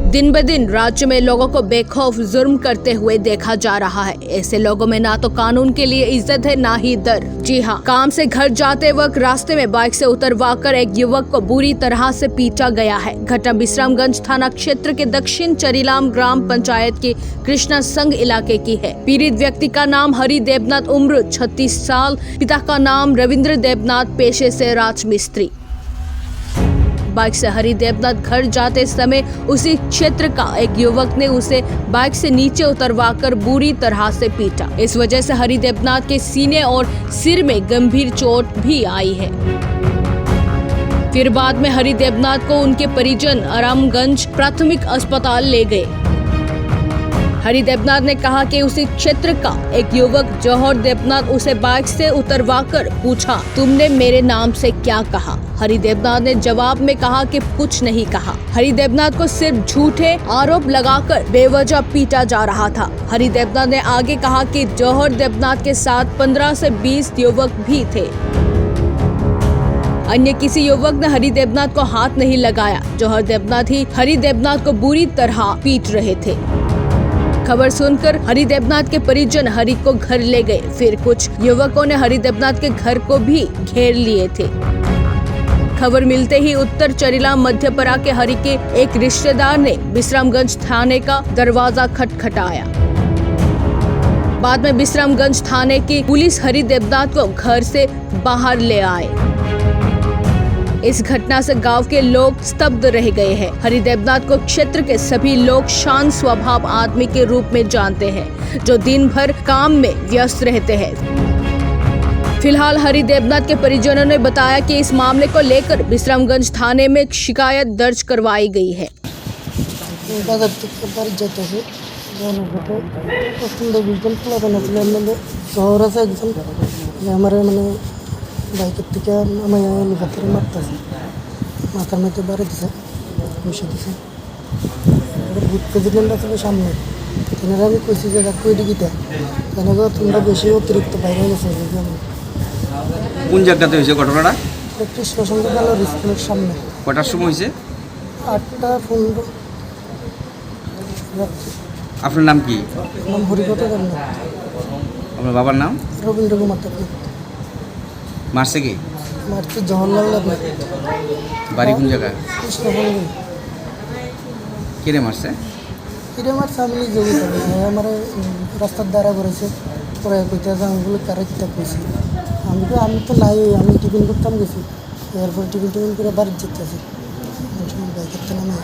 दिन ब दिन राज्य में लोगों को बेखौफ जुर्म करते हुए देखा जा रहा है। ऐसे लोगों में ना तो कानून के लिए इज्जत है, ना ही डर। जी हाँ, काम से घर जाते वक्त रास्ते में बाइक से उतरवाकर एक युवक को बुरी तरह से पीटा गया है। घटना विश्रामगंज थाना क्षेत्र के दक्षिण चरीलाम ग्राम पंचायत के कृष्णा संघ इलाके की है। पीड़ित व्यक्ति का नाम हरि देवनाथ, उम्र 36 साल, पिता का नाम रविंद्र देवनाथ, पेशे से राजमिस्त्री। बाइक से हरि देवनाथ घर जाते समय उसी क्षेत्र का एक युवक ने उसे बाइक से नीचे उतरवाकर बुरी तरह से पीटा। इस वजह से हरि देवनाथ के सीने और सिर में गंभीर चोट भी आई है। फिर बाद में हरि देवनाथ को उनके परिजन आरामगंज प्राथमिक अस्पताल ले गए। हरि देवनाथ ने कहा कि उसी क्षेत्र का एक युवक जौहर देवनाथ उसे बाइक से उतरवाकर पूछा, तुमने मेरे नाम से क्या कहा? हरि देवनाथ ने जवाब में कहा कि कुछ नहीं कहा। हरि देवनाथ को सिर्फ झूठे आरोप लगाकर बेवजह पीटा जा रहा था। हरि देवनाथ ने आगे कहा कि जौहर देवनाथ के साथ 15 से 20 युवक भी थे। अन्य किसी युवक ने हरि देवनाथ को हाथ नहीं लगाया। जौहर देवनाथ ही हरि देवनाथ को बुरी तरह पीट रहे थे। खबर सुनकर हरि देवनाथ के परिजन हरि को घर ले गए। फिर कुछ युवकों ने हरि देवनाथ के घर को भी घेर लिए थे। खबर मिलते ही उत्तर चरीलाम मध्यपरा के हरि के एक रिश्तेदार ने विश्रामगंज थाने का दरवाजा खटखटाया। बाद में विश्रामगंज थाने की पुलिस हरि देवनाथ को घर से बाहर ले आए। इस घटना से गांव के लोग स्तब्ध रह गए हैं। हरि देवनाथ को क्षेत्र के सभी लोग शांत स्वभाव आदमी के रूप में जानते हैं, जो दिन भर काम में व्यस्त रहते हैं। फिलहाल हरि देवनाथ के परिजनों ने बताया कि इस मामले को लेकर विश्रामगंज थाने में शिकायत दर्ज करवाई गई है। বাইকের থেকে আমার নিকাতের মারতেছে, মাথার মধ্যে বাড়ি দিছে, বসে দিছে। এবার ভূত প্রেসিডেন্ট আছে সামনে, তেনারা আমি কইছি যে কই দিকিটা তেনারা তোমরা বেশি অতিরিক্ত বাইরে গেছে। কোন জায়গাতে হয়েছে ঘটনাটা? কৃষ্ণ সংঘ গ্যালারি স্কুলের সামনে। কটার সময় হয়েছে? 8টা 15। আপনার নাম কি? নাম হরিপদ দেবনাথ। আপনার বাবার নাম? রবীন্দ্র কুমার দেবনাথ। মারছে কি? মারছে জওহরলাল দেবনাথ। বাড়ি কোন জায়গায়? কৃষ্ণ সংঘ। কিরে মারছে? কিরে মারছে আমি নিজে বুঝতে আমার রাস্তার দ্বারা করেছে, পরে কইতে আছে আমি বলে কারেক্টটা কইছি। আমি তো নাই, আমি টিফিন করতাম গেছি, এরপর টিফিন করে বাড়ি যেতেছি। বাইকের তো নামে